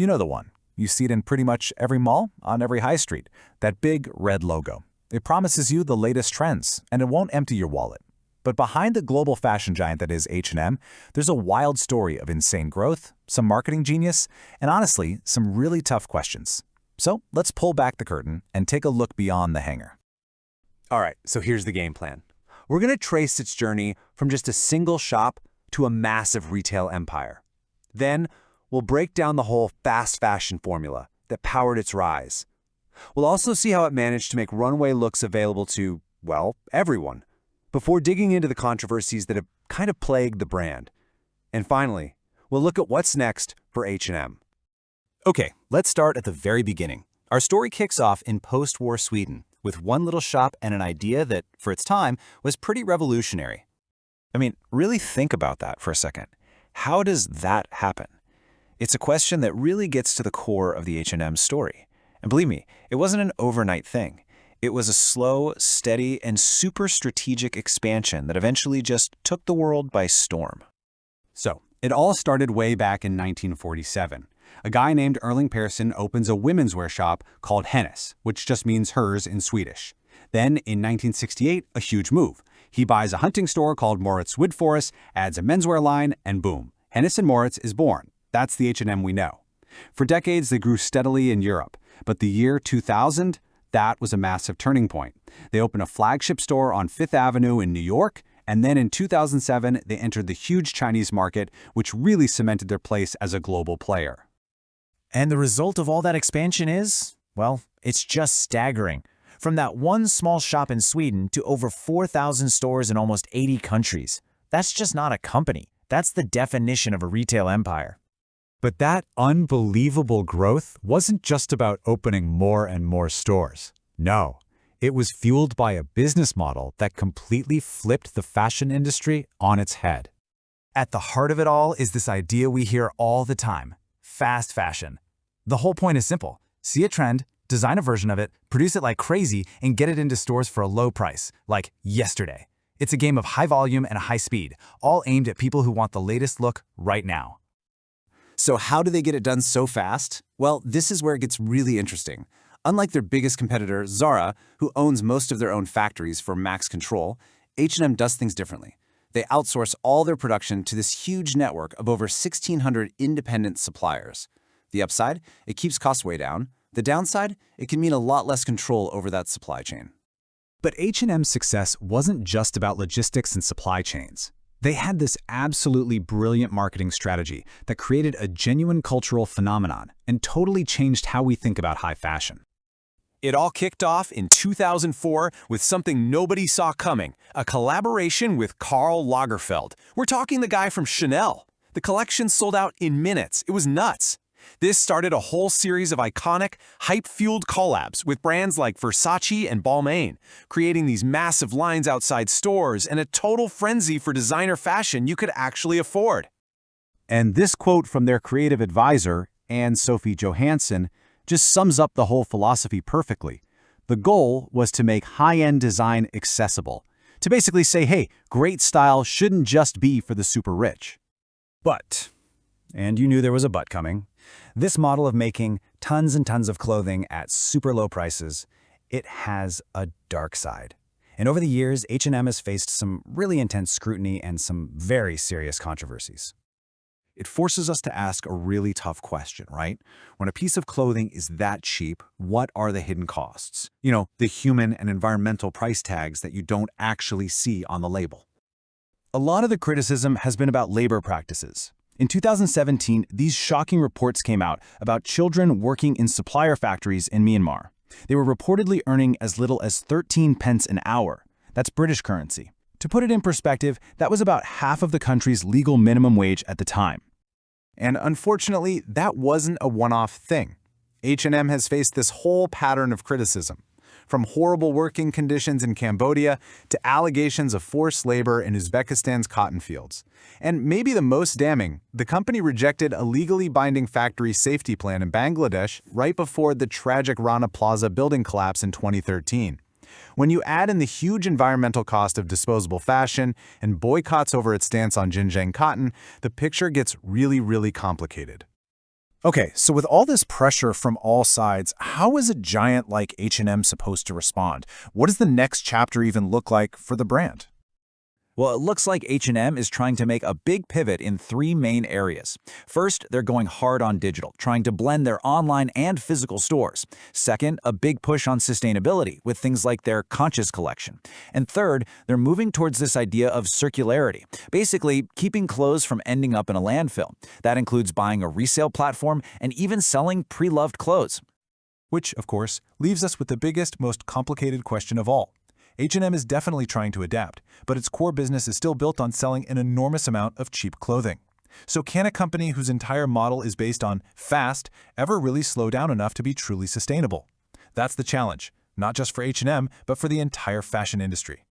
You know the one. You see it in pretty much every mall, on every high street. That big red logo. It promises you the latest trends, and it won't empty your wallet. But behind the global fashion giant that is H&M, there's a wild story of insane growth, some marketing genius, and honestly, some really tough questions. So let's pull back the curtain and take a look beyond the hanger. All right, so here's the game plan. We're going to trace its journey from just a single shop to a massive retail empire. Then, we'll break down the whole fast fashion formula that powered its rise. We'll also see how it managed to make runway looks available to, well, everyone, before digging into the controversies that have kind of plagued the brand. And finally, we'll look at what's next for H&M. Okay, let's start at the very beginning. Our story kicks off in post-war Sweden with one little shop and an idea that, for its time, was pretty revolutionary. I mean, really think about that for a second. How does that happen? It's a question that really gets to the core of the H&M story. And believe me, it wasn't an overnight thing. It was a slow, steady, and super strategic expansion that eventually just took the world by storm. So, it all started way back in 1947. A guy named Erling Persson opens a women's wear shop called Hennes, which just means hers in Swedish. Then, in 1968, a huge move. He buys a hunting store called Moritz Woodforest, adds a menswear line, and boom, Hennes & Mauritz is born. That's the H&M we know. For decades, they grew steadily in Europe, but the year 2000, that was a massive turning point. They opened a flagship store on Fifth Avenue in New York, and then in 2007, they entered the huge Chinese market, which really cemented their place as a global player. And the result of all that expansion is, well, it's just staggering. From that one small shop in Sweden to over 4,000 stores in almost 80 countries. That's just not a company. That's the definition of a retail empire. But that unbelievable growth wasn't just about opening more and more stores. No, it was fueled by a business model that completely flipped the fashion industry on its head. At the heart of it all is this idea we hear all the time: fast fashion. The whole point is simple. See a trend, design a version of it, produce it like crazy, and get it into stores for a low price, like yesterday. It's a game of high volume and high speed, all aimed at people who want the latest look right now. So how do they get it done so fast? Well, this is where it gets really interesting. Unlike their biggest competitor, Zara, who owns most of their own factories for max control, H&M does things differently. They outsource all their production to this huge network of over 1,600 independent suppliers. The upside? It keeps costs way down. The downside? It can mean a lot less control over that supply chain. But H&M's success wasn't just about logistics and supply chains. They had this absolutely brilliant marketing strategy that created a genuine cultural phenomenon and totally changed how we think about high fashion. It all kicked off in 2004 with something nobody saw coming, a collaboration with Karl Lagerfeld. We're talking the guy from Chanel. The collection sold out in minutes. It was nuts. This started a whole series of iconic, hype-fueled collabs with brands like Versace and Balmain, creating these massive lines outside stores and a total frenzy for designer fashion you could actually afford. And this quote from their creative advisor, Anne-Sophie Johansson, just sums up the whole philosophy perfectly. The goal was to make high-end design accessible, to basically say, hey, great style shouldn't just be for the super rich. But, and you knew there was a but coming, this model of making tons and tons of clothing at super low prices, it has a dark side. And over the years, H&M has faced some really intense scrutiny and some very serious controversies. It forces us to ask a really tough question, right? When a piece of clothing is that cheap, what are the hidden costs? You know, the human and environmental price tags that you don't actually see on the label. A lot of the criticism has been about labor practices. In 2017, these shocking reports came out about children working in supplier factories in Myanmar. They were reportedly earning as little as 13 pence an hour. That's British currency. To put it in perspective, that was about half of the country's legal minimum wage at the time. And unfortunately, that wasn't a one-off thing. H&M has faced this whole pattern of criticism, from horrible working conditions in Cambodia to allegations of forced labor in Uzbekistan's cotton fields. And maybe the most damning, the company rejected a legally binding factory safety plan in Bangladesh right before the tragic Rana Plaza building collapse in 2013. When you add in the huge environmental cost of disposable fashion and boycotts over its stance on Xinjiang cotton, the picture gets really, really complicated. Okay, so with all this pressure from all sides, how is a giant like H&M supposed to respond? What does the next chapter even look like for the brand? Well, it looks like H&M is trying to make a big pivot in three main areas. First, they're going hard on digital, trying to blend their online and physical stores. Second, a big push on sustainability with things like their Conscious collection. And third, they're moving towards this idea of circularity, basically keeping clothes from ending up in a landfill. That includes buying a resale platform and even selling pre-loved clothes. Which, of course, leaves us with the biggest, most complicated question of all. H&M is definitely trying to adapt, but its core business is still built on selling an enormous amount of cheap clothing. So can a company whose entire model is based on fast ever really slow down enough to be truly sustainable? That's the challenge, not just for H&M, but for the entire fashion industry.